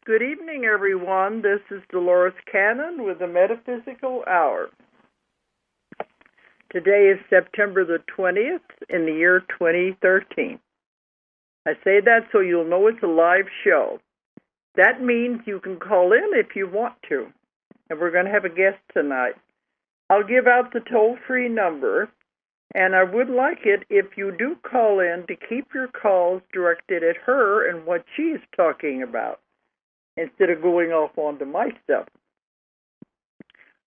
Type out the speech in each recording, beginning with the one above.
Good evening, everyone. This is Dolores Cannon with the Metaphysical Hour. Today is September the 20th in the year 2013. I say that so you'll know it's a live show. That means you can call in if you want to. And we're going to have a guest tonight. I'll give out the toll-free number, and I would like it if you do call in to keep your calls directed at her and what she's talking about, instead of going off onto my stuff.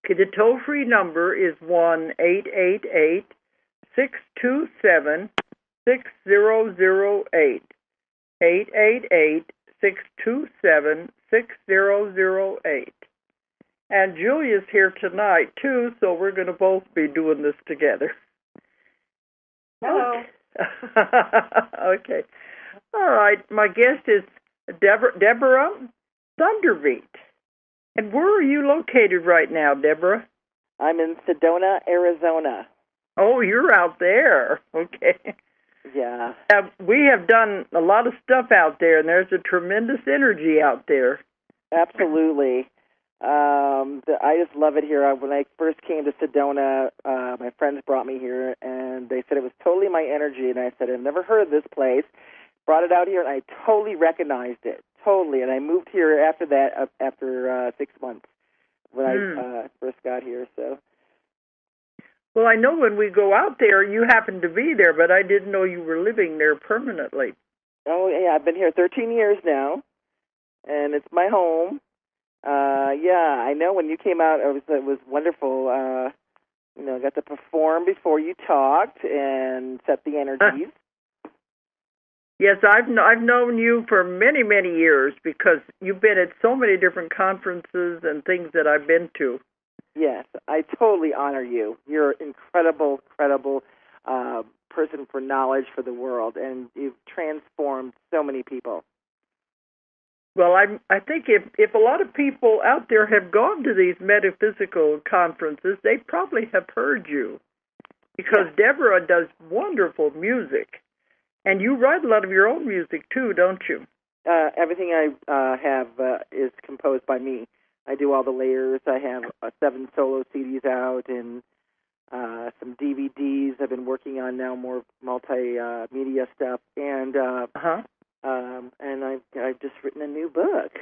Okay, the toll-free number is 1-888-627-6008. 888-627-6008. And Julia's here tonight, too, so we're going to both be doing this together. Hello. Okay. All right, my guest is Devara ThunderBeat. And where are you located right now, Devara? I'm in Sedona, Arizona. Oh, you're out there. Okay. Yeah. We have done a lot of stuff out there, and there's a tremendous energy out there. Absolutely. I just love it here. When I first came to Sedona, my friends brought me here, and they said it was totally my energy, and I said, I've never heard of this place. Brought it out here, and I totally recognized it. Totally, and I moved here after that, after 6 months when I first got here. So, well, I know when we go out there, you happen to be there, but I didn't know you were living there permanently. Oh yeah, I've been here 13 years now, and it's my home. Yeah, I know when you came out, it was wonderful. I got to perform before you talked and set the energies. Yes, I've known you for many, many years because you've been at so many different conferences and things that I've been to. Yes, I totally honor you. You're an incredible person for knowledge for the world, and you've transformed so many people. Well, I think if a lot of people out there have gone to these metaphysical conferences, they probably have heard you because Devara does wonderful music. And you write a lot of your own music, too, don't you? Everything I have is composed by me. I do all the layers. I have 7 solo CDs out and some DVDs I've been working on now, more multimedia stuff. And I've just written a new book.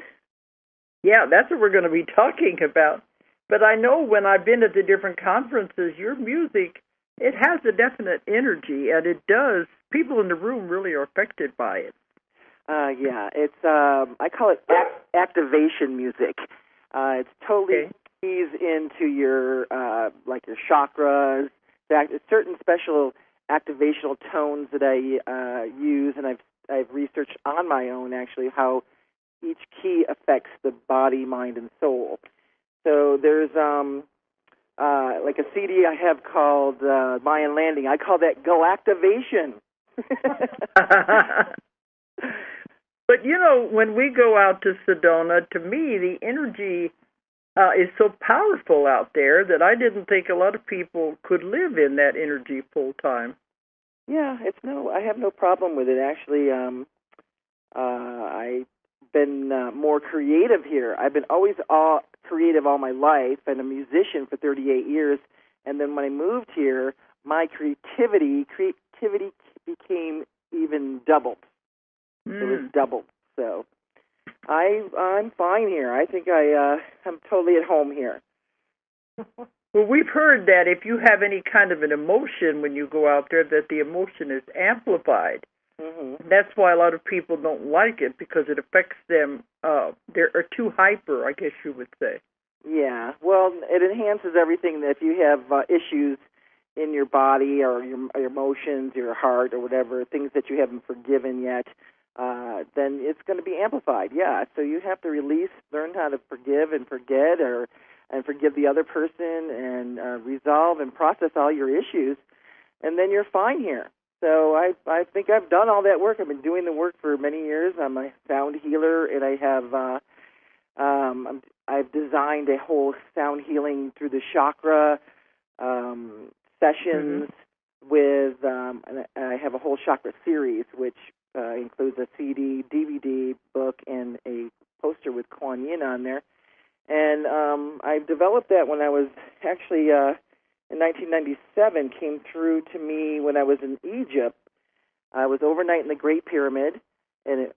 Yeah, that's what we're going to be talking about. But I know when I've been at the different conferences, your music, it has a definite energy, and it does. People in the room really are affected by it. Yeah, it's I call it activation music. It's totally keys into your like your chakras. In fact, certain special activational tones that I use, and I've researched on my own actually how each key affects the body, mind, and soul. So there's like a CD I have called Mayan Landing. I call that Go Activation. But, when we go out to Sedona, to me, the energy is so powerful out there that I didn't think a lot of people could live in that energy full time. Yeah, I have no problem with it. Actually, I've been more creative here. I've been always creative all my life, and a musician for 38 years. And then when I moved here, my creativity became even doubled. It was doubled. So I'm fine here. I think I'm totally at home here. Well, we've heard that if you have any kind of an emotion when you go out there, that the emotion is amplified. Mm-hmm. That's why a lot of people don't like it, because it affects them. They're too hyper, I guess you would say. Yeah. Well, it enhances everything. If you have issues in your body or your emotions, your heart, or whatever, things that you haven't forgiven yet, then it's going to be amplified. Yeah. So you have to learn how to forgive and forget, and forgive the other person, and resolve and process all your issues, and then you're fine here. So I think I've done all that work. I've been doing the work for many years. I'm a sound healer, and I have I've designed a whole sound healing through the chakra sessions with, and I have a whole chakra series, which includes a CD, DVD, book, and a poster with with Kuan Yin on there. And I developed that when I was actually in 1997, came through to me when I was in Egypt. I was overnight in the Great Pyramid, and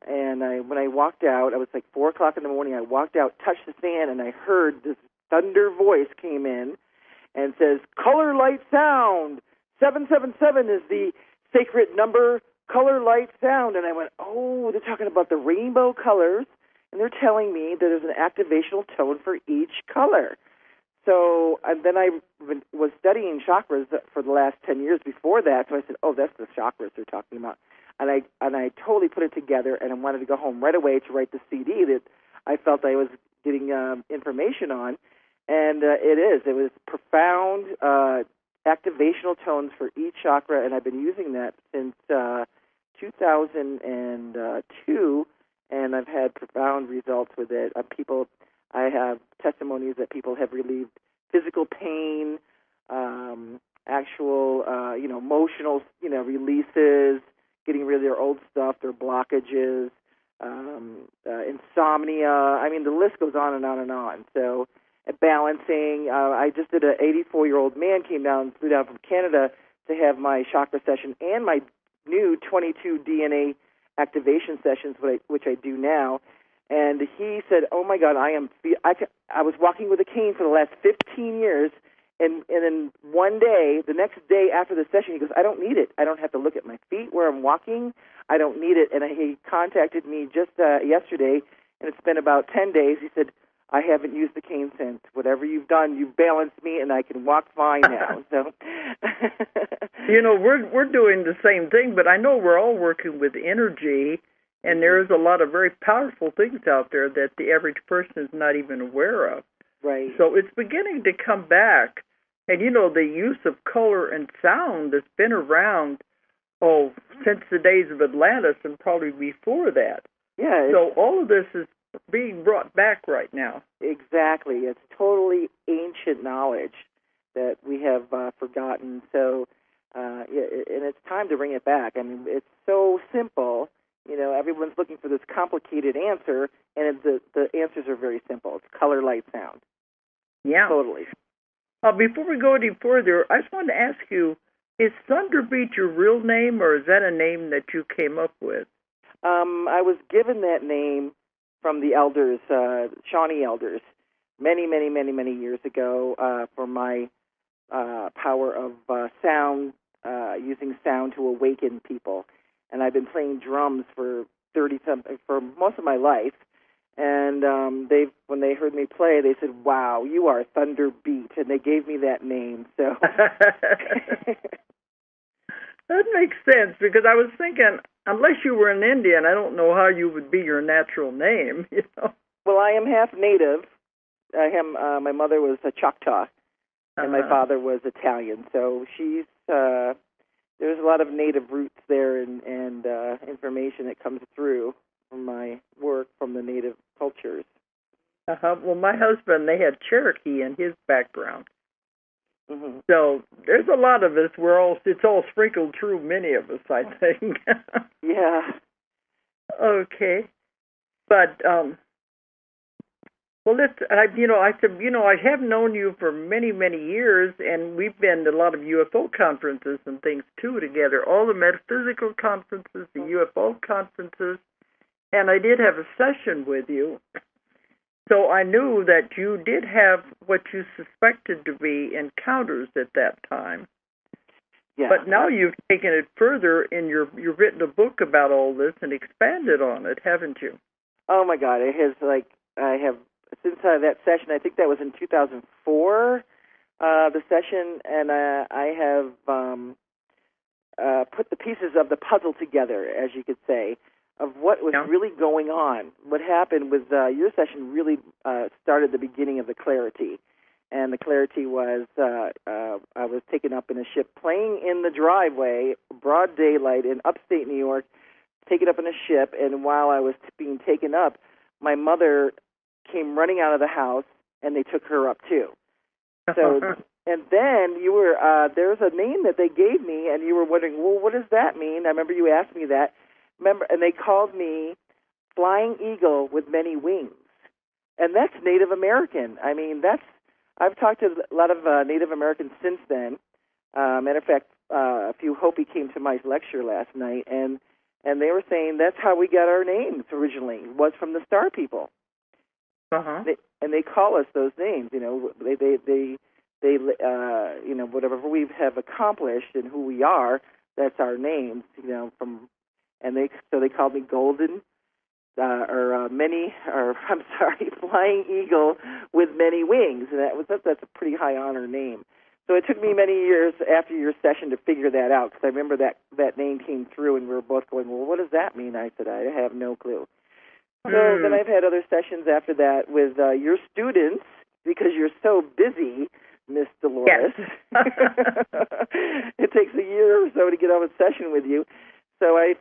when I walked out, I was like 4 o'clock in the morning. I walked out, touched the sand, and I heard this thunder voice came in and says, "Color, light, sound. 777 is the sacred number. Color, light, sound." And I went, oh, they're talking about the rainbow colors, and they're telling me that there's an activational tone for each color. So and then I was studying chakras for the last 10 years before that, so I said, oh, that's the chakras they're talking about. And I totally put it together, and I wanted to go home right away to write the CD that I felt I was getting information on. And it was profound activational tones for each chakra, and I've been using that since 2002, and I've had profound results with it. I have testimonies that people have relieved physical pain, actual, emotional, releases, getting rid of their old stuff, their blockages, insomnia. I mean, the list goes on and on and on. So, balancing. I just did an 84-year-old man flew down from Canada to have my chakra session and my new 22 DNA activation sessions, which I do now. And he said, "Oh my God, I was walking with a cane for the last 15 years, and then one day, the next day after the session, he goes, I don't need it. I don't have to look at my feet where I'm walking. I don't need it." And he contacted me just yesterday, and it's been about 10 days. He said, "I haven't used the cane since. Whatever you've done, you've balanced me, and I can walk fine now." So, we're doing the same thing, but I know we're all working with energy, and there's a lot of very powerful things out there that the average person is not even aware of. Right. So it's beginning to come back. And, the use of color and sound has been around, since the days of Atlantis and probably before that. Yeah. So all of this is being brought back right now. Exactly. It's totally ancient knowledge that we have forgotten. So, and it's time to bring it back. I mean, it's so simple. Everyone's looking for this complicated answer, and the answers are very simple. It's color, light, sound. Yeah. Totally. Before we go any further, I just wanted to ask you, is ThunderBeat your real name, or is that a name that you came up with? I was given that name from the elders, Shawnee elders, many, many, many, many years ago for my power of sound, using sound to awaken people. And I've been playing drums for most of my life. And when they heard me play, they said, "Wow, you are ThunderBeat," and they gave me that name. So that makes sense, because I was thinking, unless you were an Indian, I don't know how you would be your natural name. Well, I am half native. I am. My mother was a Choctaw, and my father was Italian. So there's a lot of native roots there, and information that comes through from my work from the native cultures. Well, my husband, they had Cherokee in his background. Mm-hmm. So there's a lot of us. It's all sprinkled through many of us, I think. Yeah. Okay. But well, I have known you for many, many years, and we've been to a lot of UFO conferences and things too together. All the metaphysical conferences, the UFO conferences. And I did have a session with you, so I knew that you did have what you suspected to be encounters at that time. Yeah. But now you've taken it further, and you've written a book about all this and expanded on it, haven't you? Oh my God! It has I have since that session. I think that was in 2004. The session, and I have put the pieces of the puzzle together, as you could say, of what was really going on. What happened was your session really started the beginning of the clarity. And the clarity was I was taken up in a ship, playing in the driveway, broad daylight in upstate New York, taken up in a ship. And while I was being taken up, my mother came running out of the house, and they took her up too. So, and then you were there's a name that they gave me, and you were wondering, well, what does that mean? I remember you asked me that. And they called me Flying Eagle with Many Wings. And that's Native American. I mean, I've talked to a lot of Native Americans since then. Matter of fact, a few Hopi came to my lecture last night, and they were saying that's how we got our names originally, was from the Star People. Uh-huh. And they call us those names. You know, they you know, whatever we have accomplished and who we are, that's our names. You know, so they called me Golden. Flying Eagle with many wings, and that's a pretty high honor name. So it took me many years after your session to figure that out, because I remember that name came through, and we were both going, well, what does that mean? I said, I have no clue. So then I've had other sessions after that with your students, because you're so busy, Miss Dolores. Yes. It takes a year or so to get on a session with you. So I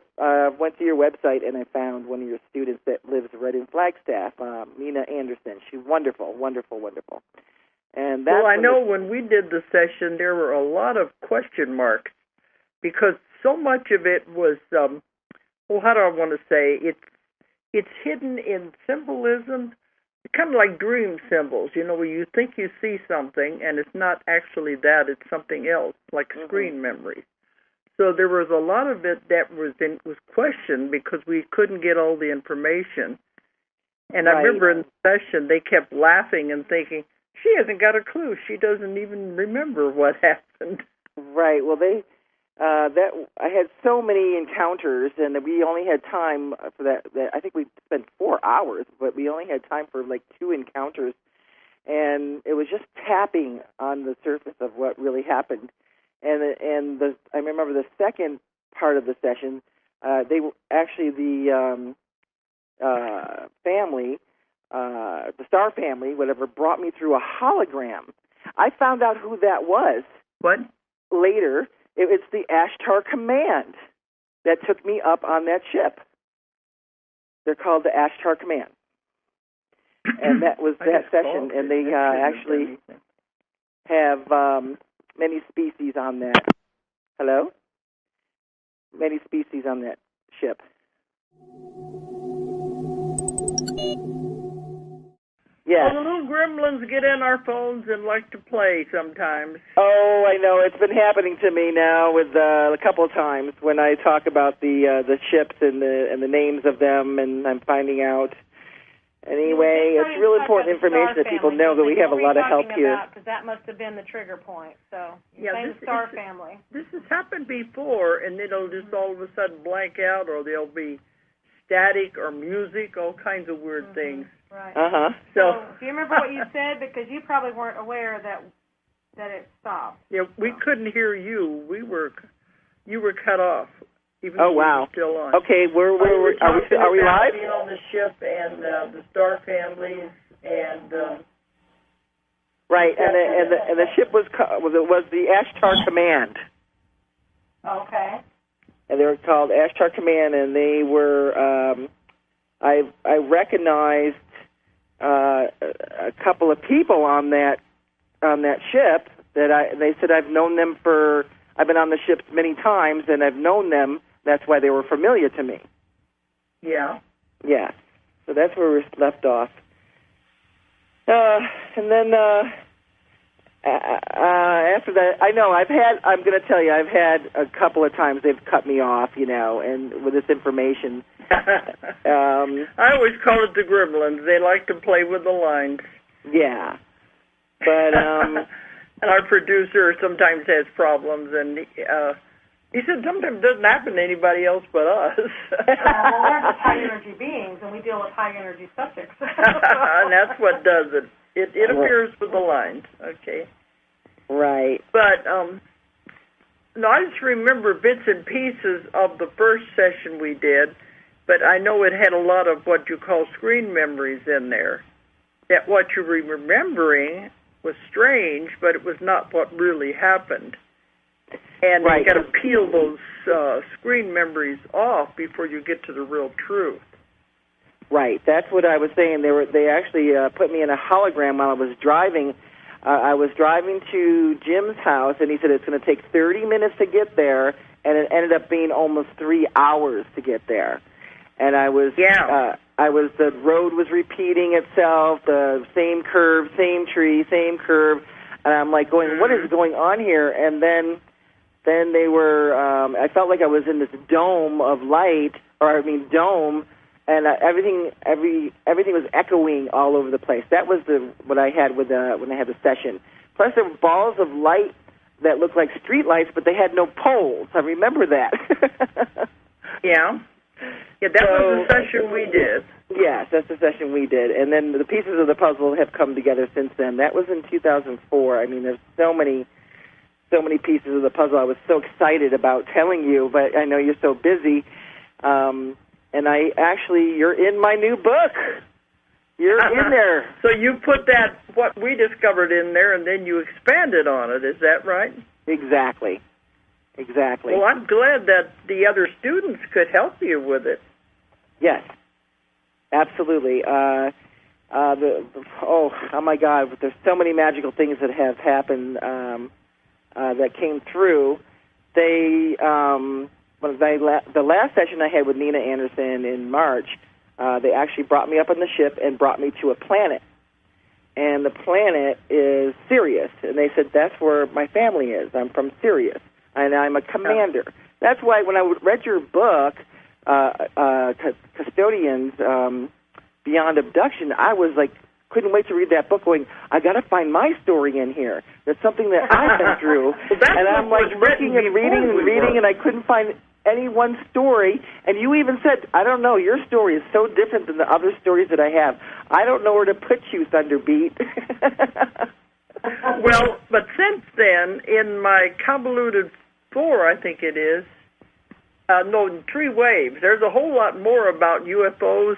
went to your website, and I found one of your students that lives right in Flagstaff, Mina Anderson. She's wonderful, wonderful, wonderful. And that's I know when we did the session, there were a lot of question marks, because so much of it was, how do I want to say, it's hidden in symbolism, kind of like dream symbols, you know, where you think you see something, and it's not actually that, it's something else, like screen memories. So there was a lot of it that was questioned because we couldn't get all the information. And I remember in the session, they kept laughing and thinking, she hasn't got a clue. She doesn't even remember what happened. Right. Well, I had so many encounters, and we only had time for that. I think we spent 4 hours, but we only had time for like 2 encounters, and it was just tapping on the surface of what really happened. I remember the second part of the session. They were actually the family, the Star family, whatever, brought me through a hologram. I found out who that was. What? Later, it's the Ashtar Command that took me up on that ship. They're called the Ashtar Command, and that was that session. And they actually have many species on that. Hello? Many species on that ship. Yes. Well, the little gremlins get in our phones and like to play sometimes. Oh, I know. It's been happening to me now with a couple of times when I talk about the ships and the names of them, and I'm finding out. Anyway, it's real important information that people know that we have a lot of help here. Because that must have been the trigger point. So, the Star family. This has happened before, and it'll just all of a sudden blank out, or there'll be static or music, all kinds of weird things. Right. So, do you remember what you said? Because you probably weren't aware that it stopped. Yeah, we couldn't hear you. You were cut off. Even oh, wow. We're still on. Okay, are we live? Being on the ship and the Star families and right, and the ship was the Ashtar Command. Okay. And they were called Ashtar Command, and they were I recognized a couple of people on that ship that they said I've known them I've been on the ships many times, and I've known them. That's why they were familiar to me. Yeah. Yeah. So that's where we left off. And then after that, I'm going to tell you, I've had a couple of times they've cut me off, and with this information. I always call it the gremlins. They like to play with the lines. Yeah. But, and our producer sometimes has problems, and he said sometimes it doesn't happen to anybody else but us. Well, we're just high-energy beings, and we deal with high-energy subjects. And that's what does it. It interferes with the lines. Okay. Right. But, no, I just remember bits and pieces of the first session we did, but I know it had a lot of what you call screen memories in there. That what you were remembering was strange, but it was not what really happened. And you got to peel those screen memories off before you get to the real truth. Right. That's what I was saying. They actually put me in a hologram while I was driving. I was driving to Jim's house, and he said it's going to take 30 minutes to get there, and it ended up being almost 3 hours to get there. And I was the road was repeating itself, the same curve, same tree, same curve, and I'm like going, what is going on here? And then they were, I felt like I was in this dome of light, dome, and everything was echoing all over the place. That was what I had when I had the session. Plus, there were balls of light that looked like street lights, but they had no poles. I remember that. Yeah, that was the session we did. Yes, that's the session we did. And then the pieces of the puzzle have come together since then. That was in 2004. I mean, there's so many pieces of the puzzle. I was so excited about telling you, but I know you're so busy. And you're in my new book. You're in there. So you put what we discovered in there, and then you expanded on it. Is that right? Exactly. Well, I'm glad that the other students could help you with it. Yes, absolutely. Oh my God! There's so many magical things that have happened that came through. The last session I had with Nina Anderson in March, they actually brought me up on the ship and brought me to a planet. And the planet is Sirius. And they said, that's where my family is. I'm from Sirius. And I'm a commander. That's why when I read your book, Custodians Beyond Abduction, I was like, couldn't wait to read that book going, I got to find my story in here. That's something that I've been through. And I'm like looking and reading, and I couldn't find any one story. And you even said, I don't know, your story is so different than the other stories that I have. I don't know where to put you, ThunderBeat. Well, but since then, in my convoluted 4, I think it is, 3 waves, there's a whole lot more about UFOs,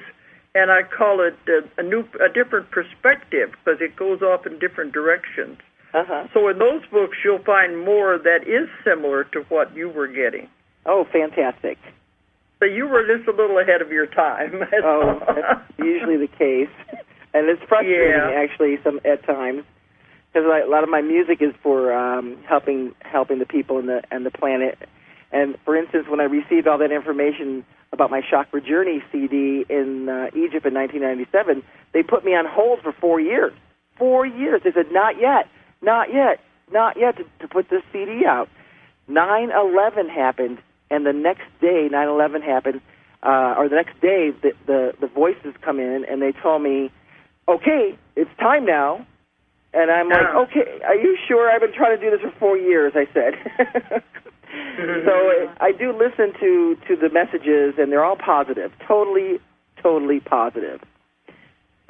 and I call it a different perspective because it goes off in different directions. Uh-huh. So in those books, you'll find more that is similar to what you were getting. Oh, fantastic. So you were just a little ahead of your time. That's usually the case. And it's frustrating, actually, at times, because a lot of my music is for helping the people and the planet. And, for instance, when I received all that information about my Chakra Journey CD in Egypt in 1997, they put me on hold for 4 years. 4 years. They said, not yet to put this CD out. 9/11 happened, and the next day 9/11 happened, or the next day the voices come in, and they told me, okay, it's time now. And I'm like, okay, are you sure? I've been trying to do this for 4 years, I said. So I do listen to the messages, and they're all positive, totally positive.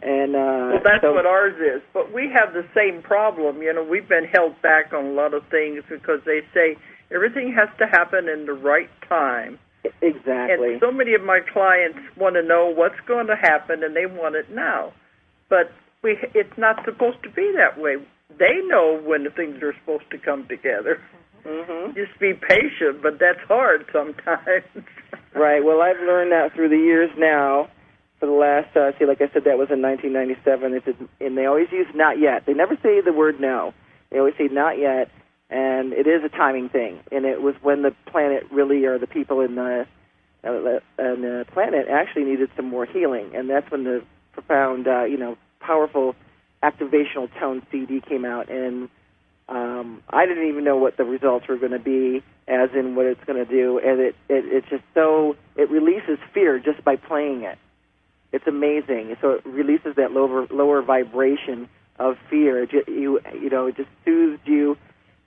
And well, that's what ours is. But we have the same problem. You know, we've been held back on a lot of things because they say everything has to happen in the right time. Exactly. And so many of my clients want to know what's going to happen, and they want it now. But it's not supposed to be that way. They know when the things are supposed to come together. Mm-hmm. Just be patient, but that's hard sometimes. Right. Well, I've learned that through the years now. For the last, like I said, that was in 1997. And they always use not yet. They never say the word no. They always say not yet, and it is a timing thing. And it was when the planet really, or the people in the planet actually needed some more healing. And that's when the profound, powerful activational tone CD came out. And I didn't even know what the results were going to be, as in what it's going to do. And it's just so, it releases fear just by playing it. It's amazing. So it releases that lower vibration of fear. It just soothes you,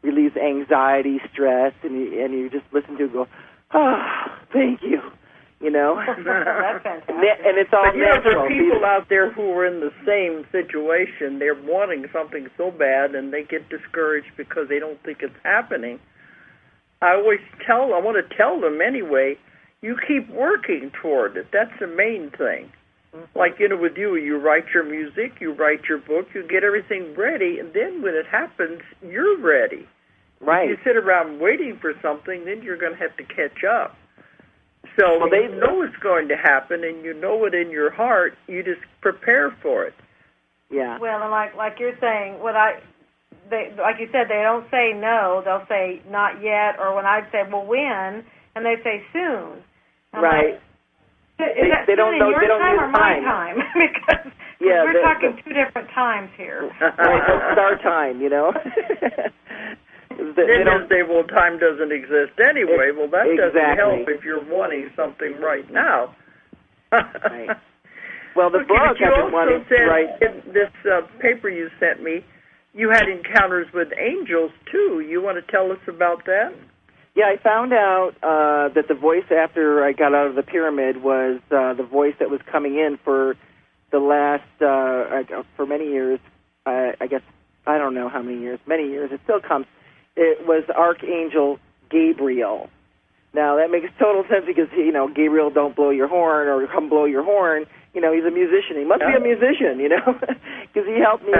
relieves anxiety, stress, and you just listen to it and go, thank you. That's fantastic. And it's all natural. There are people out there who are in the same situation. They're wanting something so bad, and they get discouraged because they don't think it's happening. I want to tell them anyway, you keep working toward it. That's the main thing. Mm-hmm. Like, with you write your music, you write your book, you get everything ready, and then when it happens, you're ready. Right. If you sit around waiting for something, then you're going to have to catch up. So they know it's going to happen, and you know it in your heart. You just prepare for it. Yeah. Well, and like you're saying, like you said, they don't say no. They'll say not yet, or when I'd say, well, when, and they say soon. Right. Is that they don't know. your They don't time use or my time? Because we're talking two different times here. Right, that's our time, you know. They don't say, well, time doesn't exist anyway. Well, that doesn't help if you're wanting something right now. Right. Well, the book but you also said right. in this paper you sent me, you had encounters with angels, too. You want to tell us about that? Yeah, I found out that the voice after I got out of the pyramid was the voice that was coming in for the last, for many years, I guess, I don't know how many years, it still comes. It was Archangel Gabriel. Now, that makes total sense because, you know, Gabriel, don't blow your horn or come blow your horn. You know, he's a musician. He must be a musician, you know, because he helped me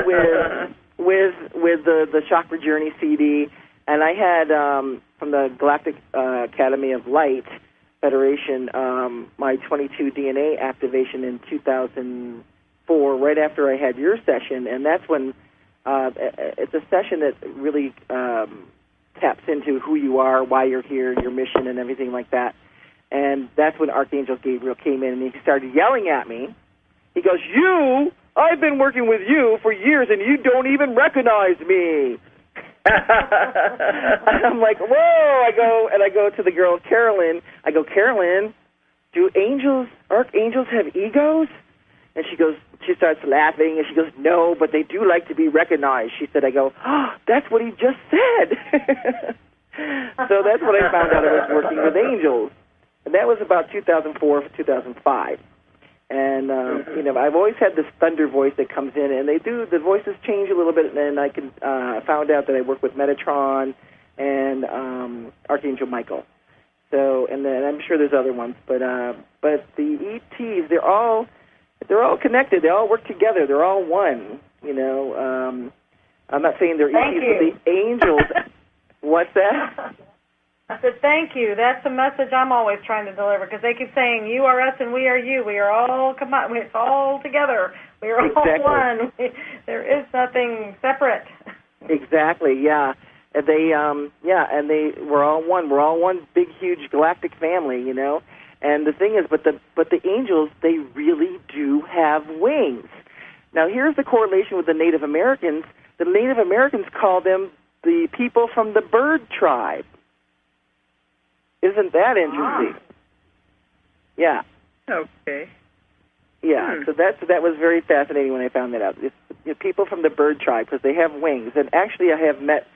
with the Chakra Journey CD. And I had, from the Galactic Academy of Light Federation, my 22 DNA activation in 2004, right after I had your session. And that's when it's a session that really taps into who you are, why you're here, your mission, and everything like that. And that's when Archangel Gabriel came in, and he started yelling at me. He goes, I've been working with you for years, and you don't even recognize me. I'm like, whoa! I go to the girl, Carolyn. I go, Carolyn, do archangels have egos? And she starts laughing, and she goes, no, but they do like to be recognized. She said, that's what he just said. So that's what I found out I was working with angels. And that was about 2004 to 2005. And, you know, I've always had this thunder voice that comes in, and the voices change a little bit, and I found out that I work with Metatron and Archangel Michael. So, and then I'm sure there's other ones, but the ETs, they're all connected. They all work together. They're all one. You know, I'm not saying they're ETs, but the angels. What's that? I said, thank you. That's the message I'm always trying to deliver, because they keep saying, you are us and we are you. We are all combined. It's all together. We are all one. There is nothing separate. Exactly, yeah. And we're all one. We're all one big, huge galactic family, you know. And the thing is, but the angels, they really do have wings. Now, here's the correlation with the Native Americans. The Native Americans call them the people from the bird tribe. Isn't that interesting? Yeah. Okay. Yeah. So that was very fascinating when I found that out. It's people from the bird tribe, because they have wings. And actually, I have met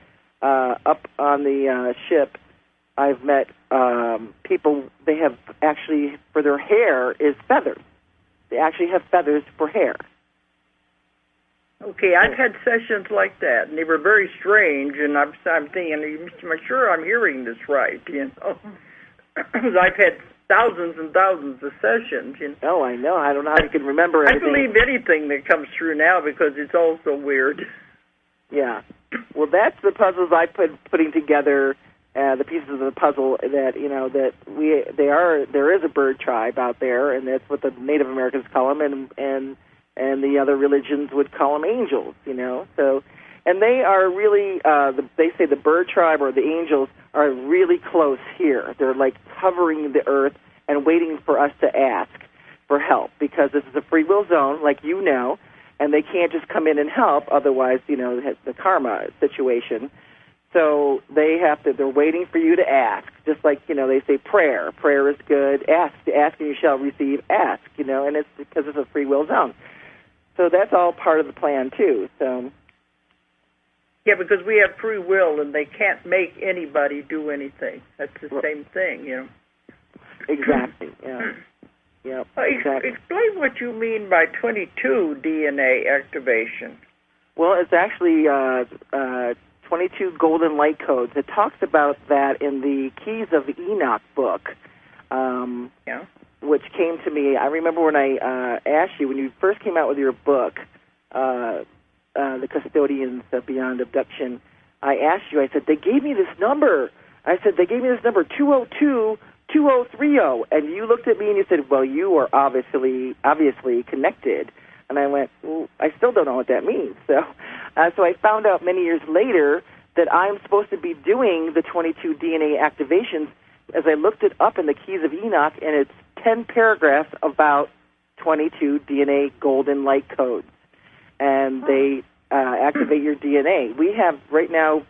up on the ship. I've met people. They have actually, for their hair is feathers. They actually have feathers for hair. Okay, I've had sessions like that, and they were very strange, and I'm thinking, I'm sure I'm hearing this right, you know, because I've had thousands and thousands of sessions. You know. Oh, I know. I don't know how you can remember everything. I believe anything that comes through now because it's all so weird. Yeah. Well, that's the puzzles I putting together, the pieces of the puzzle that, you know, that there is a bird tribe out there, and that's what the Native Americans call them, and the other religions would call them angels, you know. So, and they are really, they say the bird tribe or the angels are really close here. They're like hovering the earth and waiting for us to ask for help, because this is a free will zone, like you know, and they can't just come in and help, otherwise, you know, the karma situation. So they're waiting for you to ask, just like, you know, they say prayer. Prayer is good. Ask and you shall receive. Ask, you know, and it's because it's a free will zone. So that's all part of the plan, too. So, yeah, because we have free will, and they can't make anybody do anything. That's the same thing, you know. Exactly, yeah. Yep, exactly. Explain what you mean by 22 DNA activation. Well, it's actually 22 golden light codes. It talks about that in the Keys of Enoch book. Yeah. Which came to me. I remember when I asked you, when you first came out with your book, The Custodians of Beyond Abduction, I asked you, I said, they gave me this number. I said, they gave me this number, 202-2030. And you looked at me and you said, well, you are obviously connected. And I went, well, I still don't know what that means. So I found out many years later that I'm supposed to be doing the 22 DNA activations. As I looked it up in the Keys of Enoch, and it's 10 paragraphs about 22 DNA golden light codes, and they activate your DNA. We have right now,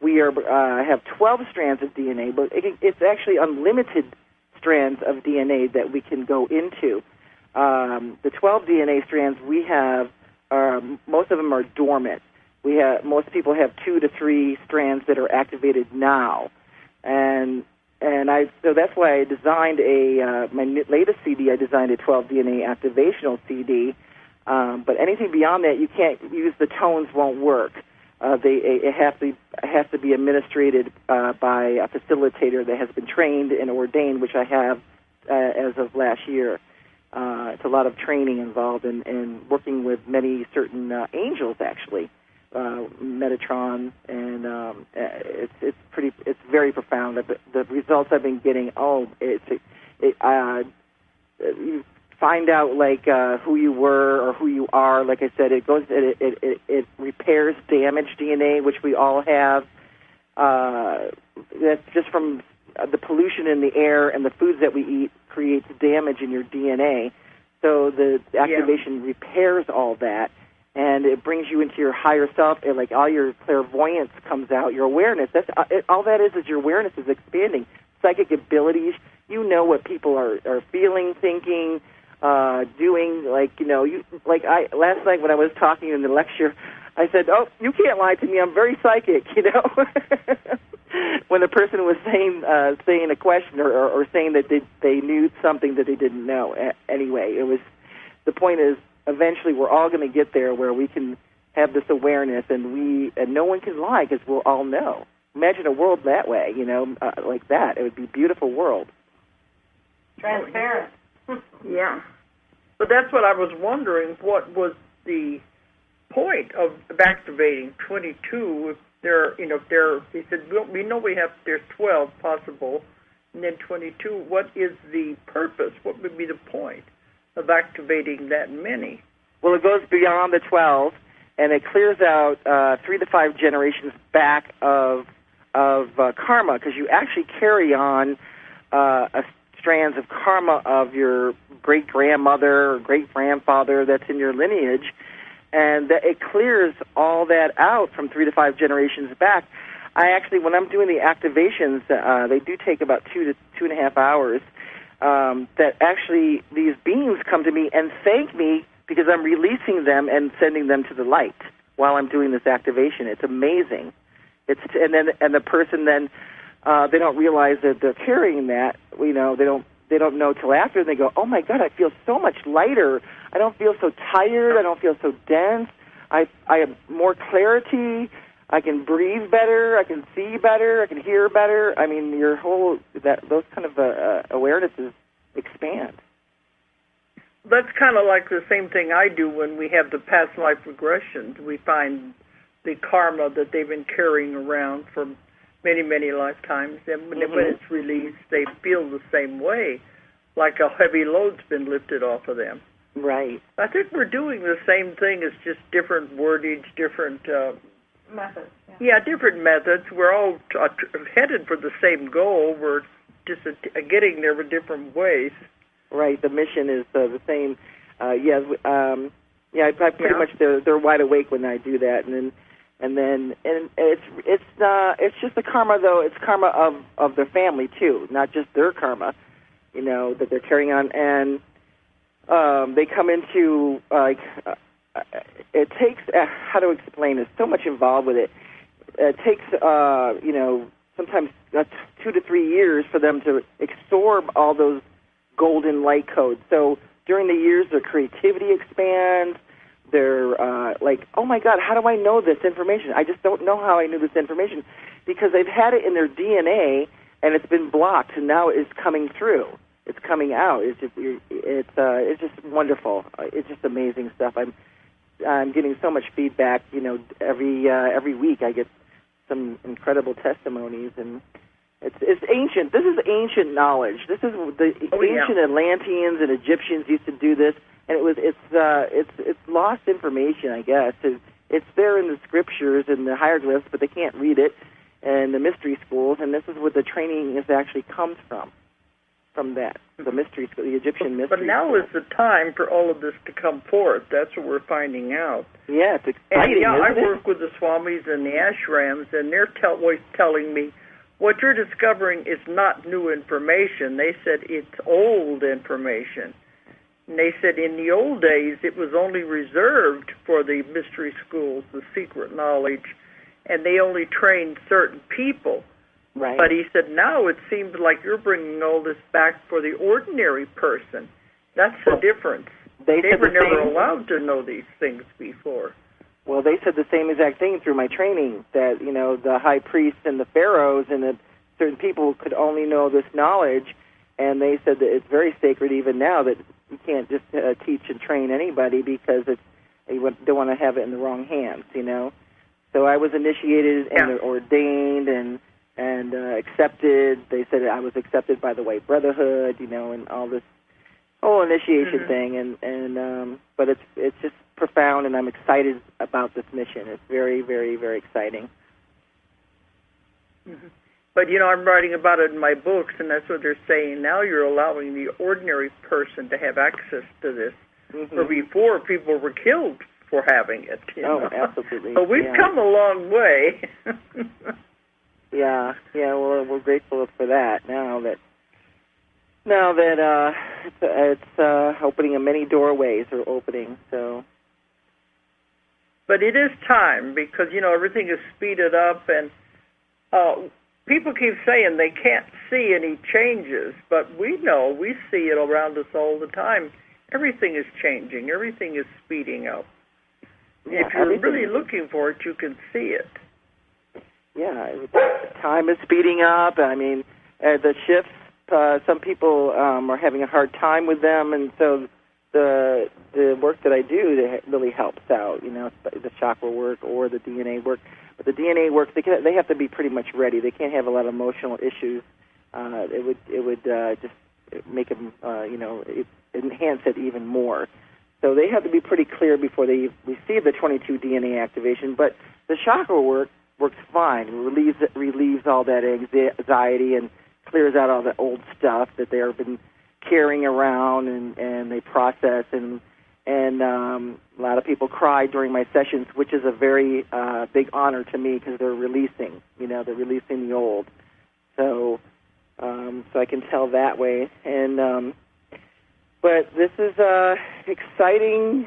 we have 12 strands of DNA, but it's actually unlimited strands of DNA that we can go into. The 12 DNA strands we have, most of them are dormant. Most people have 2 to 3 strands that are activated now, so that's why I designed my latest CD. I designed a 12 DNA activational CD. But anything beyond that, you can't use. The tones won't work. It has to be administrated by a facilitator that has been trained and ordained, which I have as of last year. It's a lot of training involved in working with many certain angels, actually, Metatron, and it's very profound. The results I've been getting, you find out like who you were or who you are. Like I said, it repairs damaged DNA, which we all have. That's just from the pollution in the air and the foods that we eat creates damage in your DNA. So the activation repairs all that, and it brings you into your higher self. And like all your clairvoyance comes out, your awareness. That's all that is your awareness is expanding. Psychic abilities. You know what people are feeling, thinking, doing. Last night when I was talking in the lecture, I said, "Oh, you can't lie to me. I'm very psychic." When a person was saying a question or saying that they knew something that they didn't know. Anyway, the point is eventually we're all going to get there where we can have this awareness and no one can lie because we'll all know. Imagine a world that way, like that. It would be a beautiful world. Transparent. Yeah. But that's what I was wondering. What was the point of activating 22? He said, we know there's 12 possible, and then 22. What is the purpose? What would be the point of activating that many? Well, it goes beyond the 12, and it clears out 3 to 5 generations back of karma, because you actually carry on strands of karma of your great-grandmother or great-grandfather that's in your lineage, and it clears all that out from 3 to 5 generations back. I actually, when I'm doing the activations, they do take about 2 to 2.5 hours, that actually these beings come to me and thank me because I'm releasing them and sending them to the light while I'm doing this activation. It's amazing. And the person then, they don't realize that they're carrying that. They don't know till after, and they go, "Oh my God, I feel so much lighter. I don't feel so tired. I don't feel so dense. I have more clarity. I can breathe better. I can see better. I can hear better." I mean, those kind of awarenesses expand. That's kind of like the same thing I do when we have the past life regressions. We find the karma that they've been carrying around for many, many lifetimes, and when it's released, they feel the same way, like a heavy load's been lifted off of them. Right. I think we're doing the same thing. It's just different wordage, different methods. Yeah, different methods. We're all headed for the same goal. We're just getting there with different ways. Right. The mission is the same. I pretty much they're wide awake when I do that, and it's just the karma, though. It's karma of their family too, not just their karma, that they're carrying on, and they come into it takes how to explain. There's so much involved with it. It takes sometimes 2 to 3 years for them to absorb all those golden light codes. So during the years, their creativity expands. They're like, "Oh my God, how do I know this information? I just don't know how I knew this information," because they've had it in their DNA and it's been blocked, and now it's coming through. It's coming out. It's just wonderful. It's just amazing stuff. I'm getting so much feedback. Every week I get some incredible testimonies, and it's ancient. This is ancient knowledge. This is the ancient Atlanteans and Egyptians used to do this. And it's lost information, I guess. It's there in the scriptures and the hieroglyphs, but they can't read it, and the mystery schools. And this is where the training actually comes from. from that, the mystery, the Egyptian mystery. But now is the time for all of this to come forth. That's what we're finding out. Yeah, it's exciting, and, isn't I work with the Swamis and the Ashrams, and they're always telling me, what you're discovering is not new information. They said it's old information. And they said in the old days it was only reserved for the mystery schools, the secret knowledge, and they only trained certain people. Right. But he said now it seems like you're bringing all this back for the ordinary person. That's the difference. They were never allowed to know these things before. Well, they said the same exact thing through my training, that, you know, the high priests and the pharaohs and that certain people could only know this knowledge, and they said that it's very sacred even now, that you can't just teach and train anybody because they don't want to have it in the wrong hands, you know. So I was initiated and ordained and accepted. They said I was accepted by the White Brotherhood, you know, and all this whole initiation thing, but it's just profound, and I'm excited about this mission. It's very, very, very exciting. But, you know, I'm writing about it in my books, and that's what they're saying. Now you're allowing the ordinary person to have access to this. Where before, people were killed for having it. You know? Absolutely. So we've come a long way. Yeah, well, we're grateful for that now that it's opening, and many doorways are opening, so. But it is time, because, you know, everything is speeded up, and people keep saying they can't see any changes, but we know, we see it around us all the time. Everything is changing. Everything is speeding up. Yeah, if you're really looking for it, you can see it. Yeah, time is speeding up. I mean, the shifts, some people are having a hard time with them, and so the work that I do that really helps out, you know, the chakra work or the DNA work. But the DNA work, they have to be pretty much ready. They can't have a lot of emotional issues. It would just make them, enhance it even more. So they have to be pretty clear before they receive the 22 DNA activation. But the chakra work works fine. It relieves all that anxiety and clears out all the old stuff that they have been carrying around, and they process, and a lot of people cry during my sessions, which is a very big honor to me, because they're releasing the old. So I can tell that way. And but this is exciting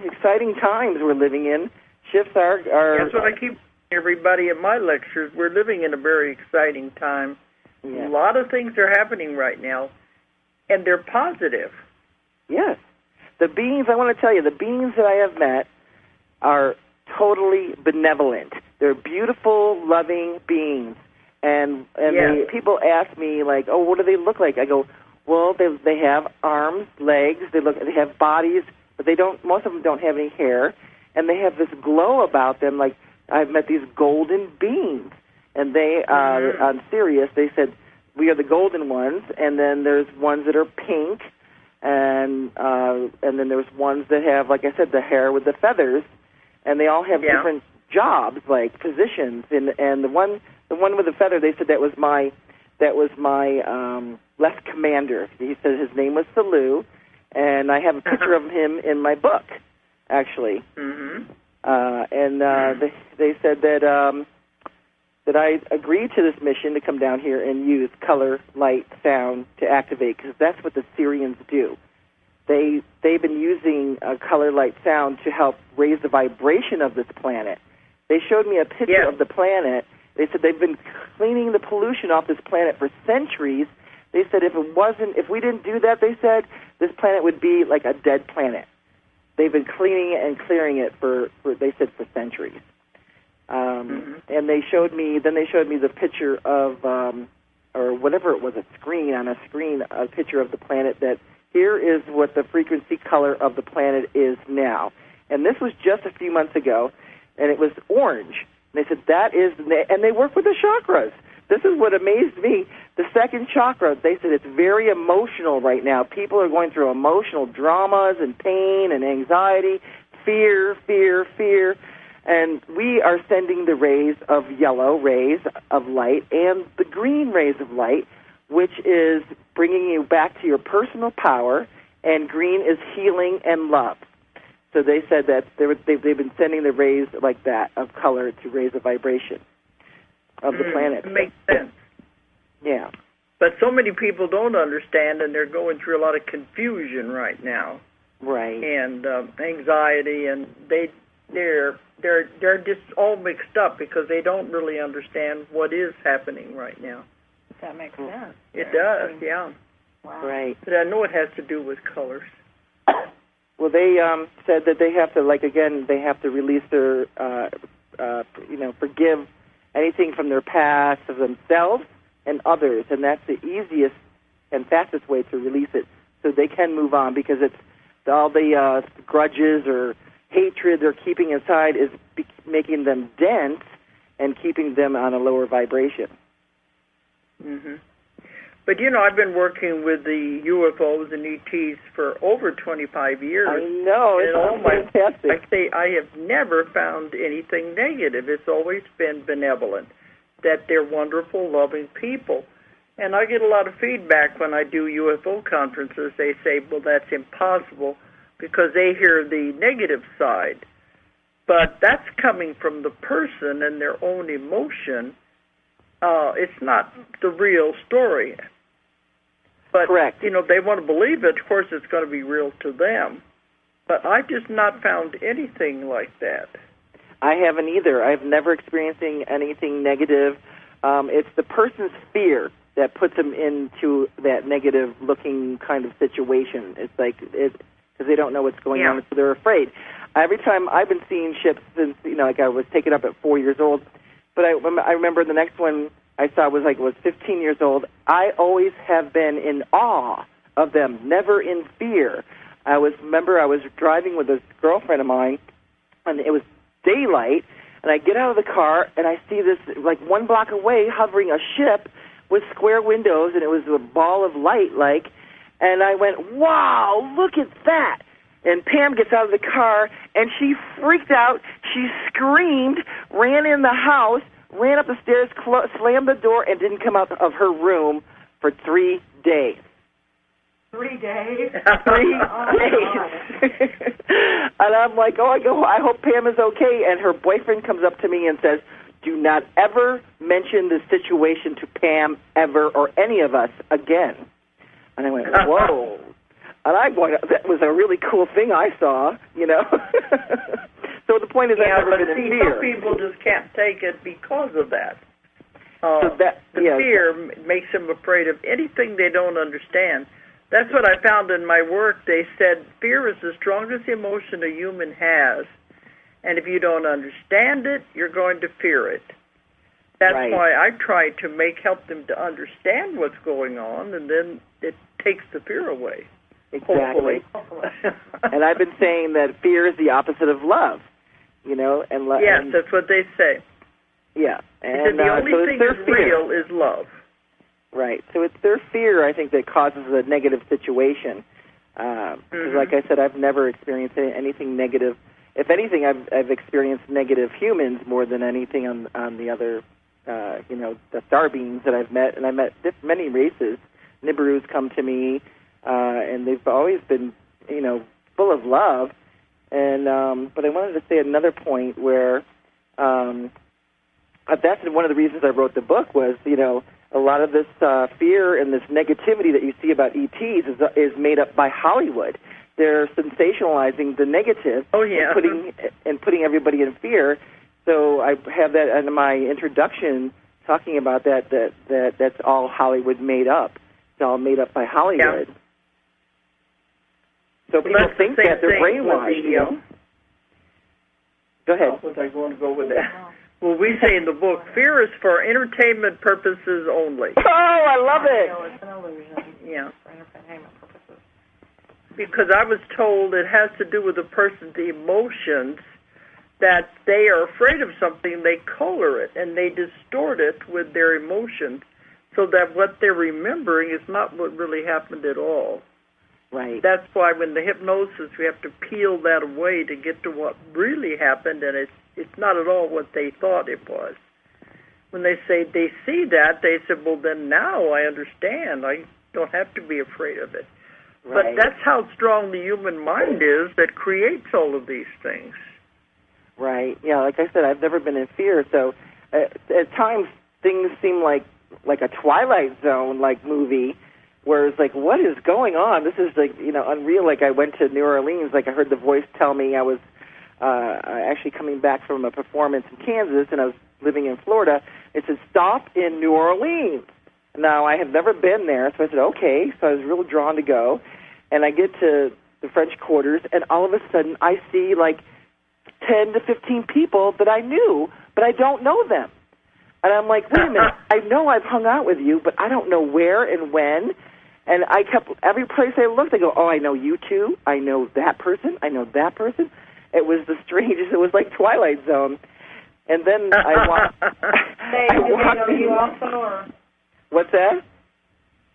times we're living in. Shifts are. That's what I keep everybody at my lectures. We're living in a very exciting time. Yeah. A lot of things are happening right now, and they're positive. Yes. The beings, I want to tell you, the beings that I have met are totally benevolent. They're beautiful, loving beings. And people ask me, like, oh, what do they look like? I go, well, they have arms, legs, they have bodies, but most of them don't have any hair, and they have this glow about them. Like, I've met these golden beings, and they on Sirius, they said, we are the golden ones, and then there's ones that are pink, and then there's ones that have, like I said, the hair with the feathers, and they all have different jobs, like positions. And the one with the feather, they said that was my left commander. He said his name was Salu, and I have a picture of him in my book, actually. They said that I agreed to this mission to come down here and use color, light, sound to activate, because that's what the Syrians do. They've been using color, light, sound to help raise the vibration of this planet. They showed me a picture of the planet. They said they've been cleaning the pollution off this planet for centuries. They said if we didn't do that, they said, this planet would be like a dead planet. They've been cleaning it and clearing it for centuries. And they showed me the picture of, or whatever it was, a picture of the planet, that here is what the frequency color of the planet is now. And this was just a few months ago, and it was orange. And they said and they work with the chakras. This is what amazed me. The second chakra, they said it's very emotional right now. People are going through emotional dramas and pain and anxiety, fear. And we are sending the rays of yellow, rays of light, and the green rays of light, which is bringing you back to your personal power, and green is healing and love. So they said that they've been sending the rays like that of color to raise the vibration of the planet. It makes sense. Yeah. But so many people don't understand, and they're going through a lot of confusion right now. Right. And anxiety, and they're just all mixed up because they don't really understand what is happening right now. That makes sense. It does, yeah. Wow. Right. But I know it has to do with colors. Well, they said that they have to, they have to release their, forgive anything from their past of themselves and others, and that's the easiest and fastest way to release it, so they can move on, because it's all the grudges or hatred they're keeping inside is making them dense and keeping them on a lower vibration. Mm-hmm. But, I've been working with the UFOs and ETs for over 25 years. I know. It's fantastic. I have never found anything negative. It's always been benevolent, that they're wonderful, loving people. And I get a lot of feedback when I do UFO conferences. They say, well, that's impossible, because they hear the negative side. But that's coming from the person and their own emotion. It's not the real story. But, correct. They want to believe it. Of course, it's going to be real to them. But I've just not found anything like that. I haven't either. I've never experienced anything negative. It's the person's fear that puts them into that negative-looking kind of situation. It's like, because they don't know what's going on, so they're afraid. Every time I've been seeing ships since, I was taken up at 4 years old, but I remember the next one I saw was 15 years old. I always have been in awe of them, never in fear. I was driving with a girlfriend of mine, and it was daylight, and I get out of the car, and I see this, 1 block away, hovering a ship with square windows, and it was a ball of light, and I went, wow, look at that. And Pam gets out of the car, and she freaked out. She screamed, ran in the house, ran up the stairs, slammed the door, and didn't come out of her room for 3 days. 3 days? 3 days. And I'm like, I hope Pam is okay. And her boyfriend comes up to me and says, do not ever mention this situation to Pam ever or any of us again. And I went, whoa. And I'm going, that was a really cool thing I saw, So the point is, I've never been in fear. Some people just can't take it because of that. Fear makes them afraid of anything they don't understand. That's what I found in my work. They said fear is the strongest emotion a human has, and if you don't understand it, you're going to fear it. That's why I try to help them to understand what's going on, and then it takes the fear away. Exactly. And I've been saying that fear is the opposite of love, Yes, that's what they say. Yeah. And the only thing that's real is love. Right. So it's their fear, I think, that causes a negative situation. Because, like I said, I've never experienced anything negative. If anything, I've experienced negative humans more than anything on the other, the star beings that I've met. And I met many races. Nibiru's come to me, and they've always been, full of love. And but I wanted to say another point where that's one of the reasons I wrote the book was, a lot of this fear and this negativity that you see about ETs is made up by Hollywood. They're sensationalizing the negative and putting everybody in fear. So I have that in my introduction talking about that's all Hollywood made up. It's all made up by Hollywood. Yeah. So people think that they're brainwashed. Go ahead. How was I going to go with that? Well, we say in the book, fear is for entertainment purposes only. Oh, I love it. No, it's an illusion. Yeah. For entertainment purposes. Because I was told it has to do with the person's emotions, that they are afraid of something, they color it, and they distort it with their emotions, so that what they're remembering is not what really happened at all. Right. That's why when the hypnosis, we have to peel that away to get to what really happened, and it's not at all what they thought it was. when they say they see that, they said, well, then now I understand. I don't have to be afraid of it. Right. But that's how strong the human mind is that creates all of these things. Right. Yeah, like I said, I've never been in fear, so at times things seem like a Twilight Zone like movie, where it's like, what is going on? This is like, unreal. Like I went to New Orleans, like I heard the voice tell me I was actually coming back from a performance in Kansas, and I was living in Florida. It said, stop in New Orleans. Now, I have never been there, so I said, okay. So I was real drawn to go, and I get to the French Quarters, and all of a sudden I see like 10 to 15 people that I knew, but I don't know them. And I'm like, wait a minute, I know I've hung out with you, but I don't know where and when. And I kept, every place I looked, I go, oh, I know you two. I know that person. I know that person. It was the strangest. It was like Twilight Zone. And then I walked. Did they know you also? Or? What's that?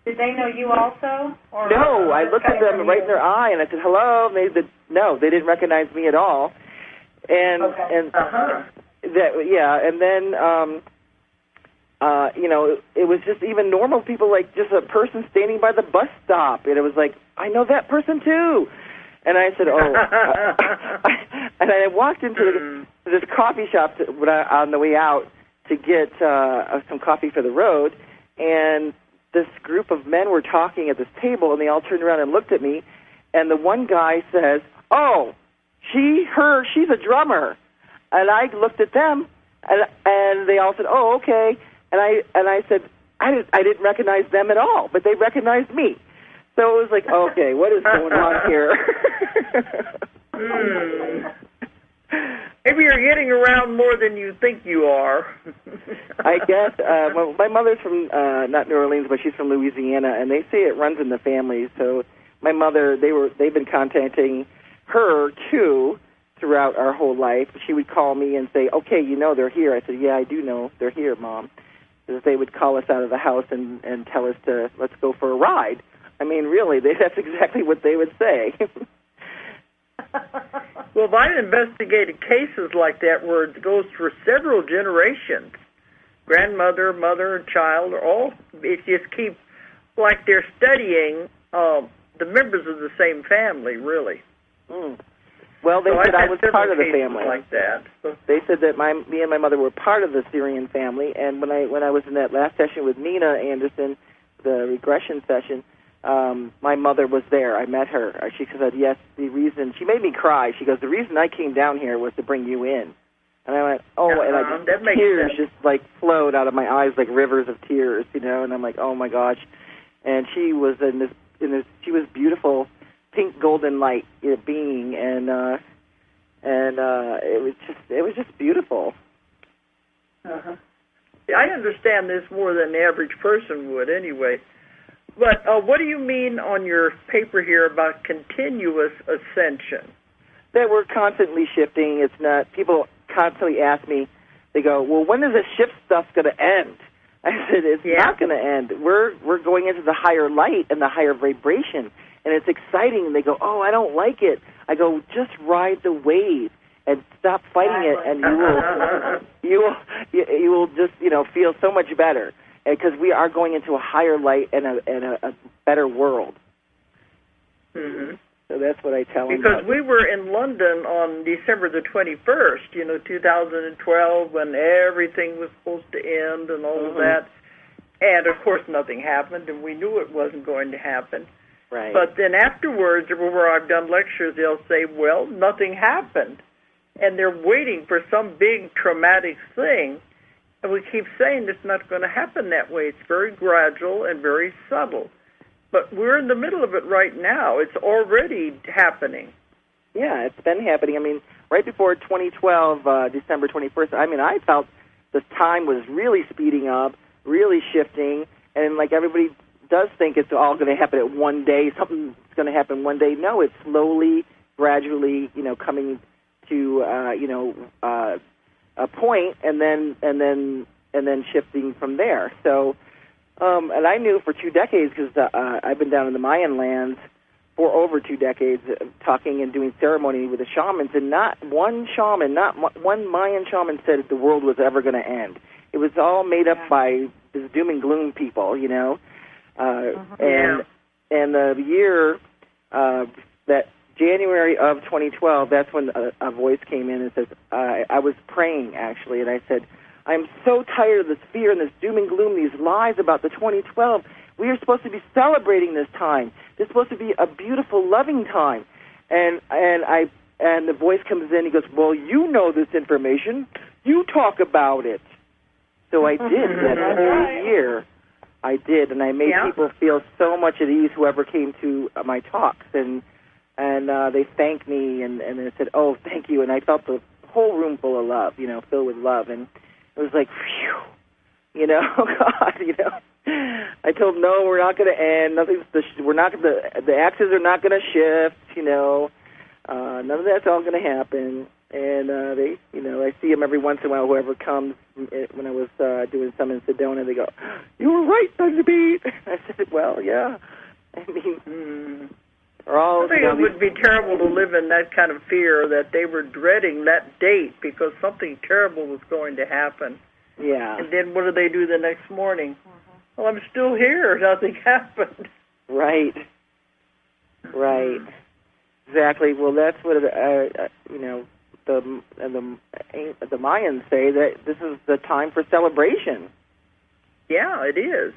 Did they know you also? Or no, I looked at them right in their eye, and I said, hello. And they said, no, they didn't recognize me at all. And, and then, it was just even normal people, like just a person standing by the bus stop, and it was like, I know that person too. And I said, and I walked into this coffee shop on the way out to get some coffee for the road, and this group of men were talking at this table, and they all turned around and looked at me, and the one guy says, oh, she's a drummer. And I looked at them, and they all said, oh, okay. And I said, I didn't recognize them at all, but they recognized me. So it was like, okay, what is going on here? Maybe you're getting around more than you think you are. I guess. Well, my mother's from not New Orleans, but she's from Louisiana, and they say it runs in the family. So my mother, they've been contacting her too throughout our whole life. She would call me and say, okay, they're here. I said, yeah, I do know they're here, Mom. Because they would call us out of the house and tell us to, let's go for a ride. I mean, really, that's exactly what they would say. Well, I've investigated cases like that where it goes for several generations. Grandmother, mother, child, it just keeps, like they're studying the members of the same family, really. Mm. Well, they said I was part of the family. Like that. So. They said that me and my mother were part of the Syrian family, and when I was in that last session with Nina Anderson, the regression session, my mother was there. I met her. She said, yes, she made me cry. She goes, the reason I came down here was to bring you in. And I went, and tears just like flowed out of my eyes like rivers of tears, and I'm like, oh my gosh. And she was she was beautiful, pink golden light being, and it was just beautiful. Uh-huh. I understand this more than the average person would, anyway. But what do you mean on your paper here about continuous ascension? That we're constantly shifting. It's not. People constantly ask me. They go, well, when is this shift stuff going to end? I said, it's not going to end. We're going into the higher light and the higher vibration, and it's exciting. And they go, oh, I don't like it. I go, just ride the wave and stop fighting it, and you will just feel so much better, because we are going into a higher light and a better world. Mm-hmm. So that's what I tell them. Because we were in London on December the 21st, 2012, when everything was supposed to end and all of that. And, of course, nothing happened, and we knew it wasn't going to happen. Right. But then afterwards, where I've done lectures, they'll say, well, nothing happened. And they're waiting for some big traumatic thing. And we keep saying it's not going to happen that way. It's very gradual and very subtle. But we're in the middle of it right now. It's already happening. Yeah, it's been happening. I mean, right before 2012, December 21st, I felt the time was really speeding up, really shifting, and like everybody does think it's all going to happen at one day, something's going to happen one day. No, it's slowly, gradually, coming to, a point, and then shifting from there. So, and I knew for 2 decades, because I've been down in the Mayan lands for over 2 decades, talking and doing ceremony with the shamans, and not one Mayan shaman said the world was ever going to end. it was all made up by this doom and gloom people, you know. And the year that January of 2012, that's when a voice came in and says, I was praying, actually, and I said, I'm so tired of this fear and this doom and gloom, these lies about the 2012. We are supposed to be celebrating this time. It's supposed to be a beautiful, loving time. And the voice comes in, he goes, well, you know this information. You talk about it. So I did that whole year. I did, and I made people feel so much at ease, whoever came to my talks. And they thanked me, and they said, oh, thank you. And I felt the whole room full of love, you know, filled with love. And it was like, phew, you know, God, you know. I told them, no, we're not going to end. The axes are not going to shift, you know. None of that's all going to happen. And they, you know, I see them every once in a while. Whoever comes, when I was doing some in Sedona, they go, "You were right, ThunderBeat." I said, "Well, yeah." I mean, I think it would be terrible to live in that kind of fear that they were dreading that date because something terrible was going to happen. Yeah. And then what do they do the next morning? Well, I'm still here. Nothing happened. Right. Right. Exactly. Well, that's what you know. The Mayans say that this is the time for celebration. Yeah, it is.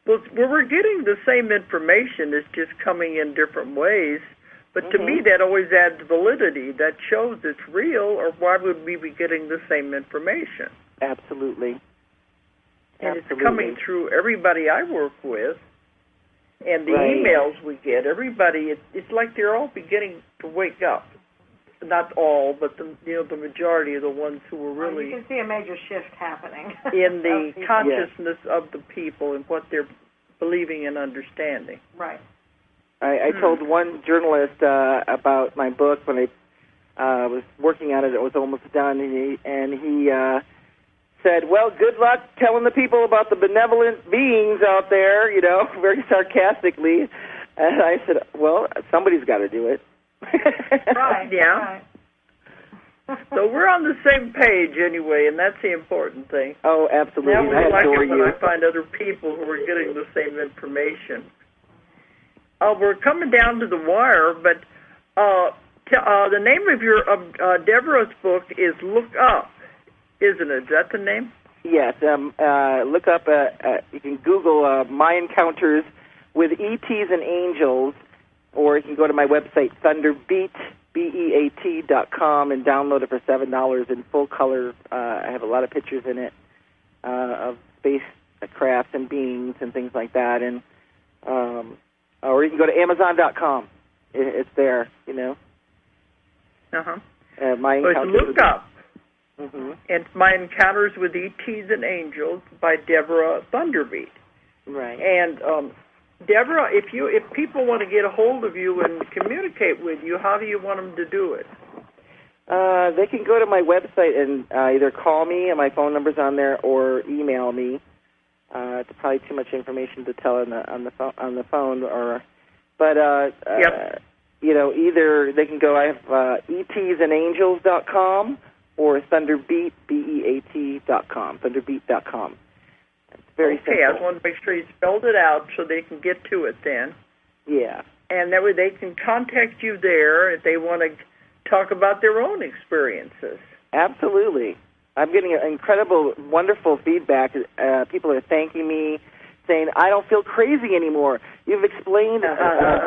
Well, we're getting the same information. It's just coming in different ways. But to me, that always adds validity. That shows it's real, or why would we be getting the same information? Absolutely. And it's coming through everybody I work with, and the emails we get. Everybody, it's like they're all beginning to wake up. Not all, but the majority of the ones who were really... You can see a major shift happening. in the consciousness of the people and what they're believing and understanding. Right. I told one journalist about my book when I was working on it. It was almost done, and he said, well, good luck telling the people about the benevolent beings out there, you know, very sarcastically. And I said, well, somebody's got to do it. Right, yeah. Right. So we're on the same page anyway, and that's the important thing. Oh, absolutely. Now I like it when I find other people who are getting the same information. We're coming down to the wire, but the name of your Devara's book is Look Up, isn't it? Is that the name? Yes. Look up. You can Google My Encounters with ETs and Angels, or you can go to my website, ThunderBeat, BEAT.com, and download it for $7 in full color. I have a lot of pictures in it of space crafts and beings and things like that. And or you can go to Amazon.com. It's there, you know. My Encounters. Look Up. And My Encounters with ETs and Angels by Devara ThunderBeat. Right. And Devara, if people want to get a hold of you and communicate with you, how do you want them to do it? They can go to my website and either call me, and my phone number's on there, or email me. It's probably too much information to tell on the phone, you know, either they can go. I have etsandangels.com or ThunderBeat, BEAT.com, ThunderBeat.com. Very simple. I just want to make sure you spelled it out so they can get to it then. Yeah. And that way they can contact you there if they want to talk about their own experiences. Absolutely. I'm getting incredible, wonderful feedback. People are thanking me, saying, I don't feel crazy anymore. You've explained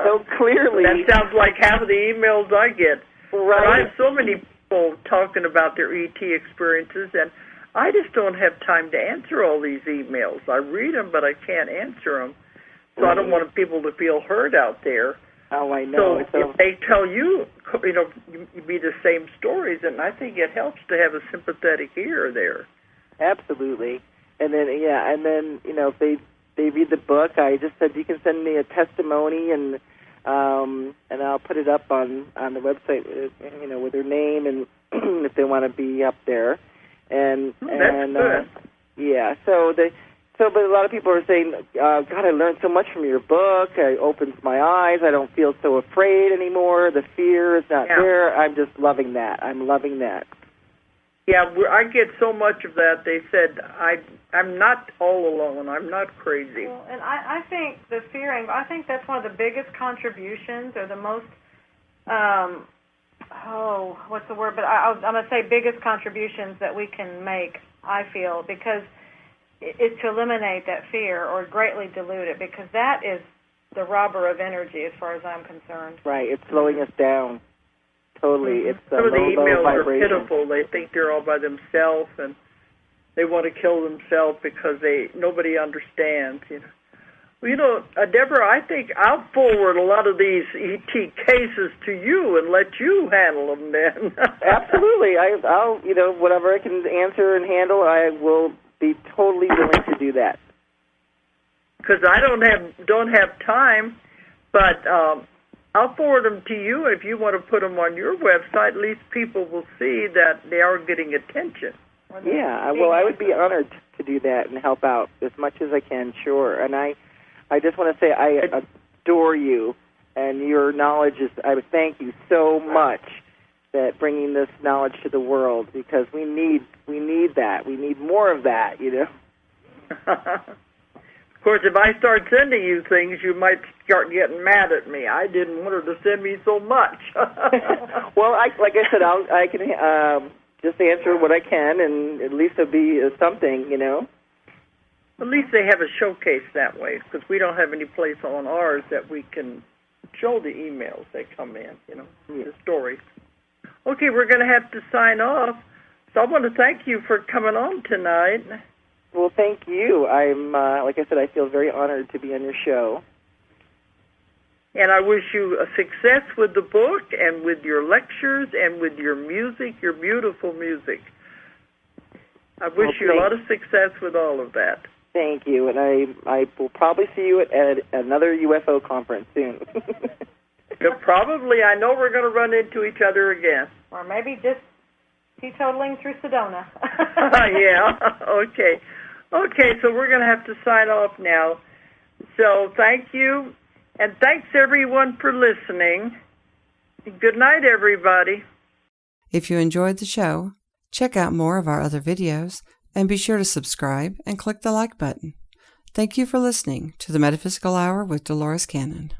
so clearly. That sounds like half of the emails I get. Right. But I have so many people talking about their ET experiences, and I just don't have time to answer all these emails. I read them, but I can't answer them. So I don't want people to feel heard out there. Oh, I know. So if they tell you, you know, you be the same stories, and I think it helps to have a sympathetic ear there. Absolutely. And then, you know, if they read the book, I just said you can send me a testimony, and I'll put it up on the website, you know, with their name and if they want to be up there. And good. But a lot of people are saying, God, I learned so much from your book. It opens my eyes. I don't feel so afraid anymore. The fear is not there. I'm just loving that. I'm loving that. Yeah, I get so much of that. They said, I'm not all alone. I'm not crazy. Well, and I think the fearing, I think that's one of the biggest contributions, or the most, what's the word? But I'm going to say biggest contributions that we can make, I feel, because it's to eliminate that fear or greatly dilute it, because that is the robber of energy as far as I'm concerned. Right, it's slowing us down. Totally, it's some of the emails low vibration. are pitiful. They think they're all by themselves, and they want to kill themselves because nobody understands. Well, Devara, I think I'll forward a lot of these ET cases to you and let you handle them then. Absolutely, I'll whatever I can answer and handle, I will be totally willing to do that. Because I don't have time, but I'll forward them to you. If you want to put them on your website, at least people will see that they are getting attention. Yeah, well, I would be honored to do that and help out as much as I can, sure. And I just want to say I adore you, and your knowledge I thank you so much that bringing this knowledge to the world, because we need that. We need more of that, Of course, if I start sending you things, you might start getting mad at me. I didn't want her to send me so much. Well, like I said, I can just answer what I can, and at least it'll be something, At least they have a showcase that way, because we don't have any place on ours that we can show the emails that come in, the stories. Okay, we're going to have to sign off. So I want to thank you for coming on tonight. Well, thank you. I'm, like I said, I feel very honored to be on your show. And I wish you a success with the book and with your lectures and with your music, your beautiful music. I wish you a lot of success with all of that. Thank you. And I will probably see you at another UFO conference soon. Probably. I know we're going to run into each other again. Or maybe just teetotaling through Sedona. Yeah, okay. Okay, so we're going to have to sign off now. So thank you, and thanks everyone for listening. Good night, everybody. If you enjoyed the show, check out more of our other videos, and be sure to subscribe and click the like button. Thank you for listening to the Metaphysical Hour with Dolores Cannon.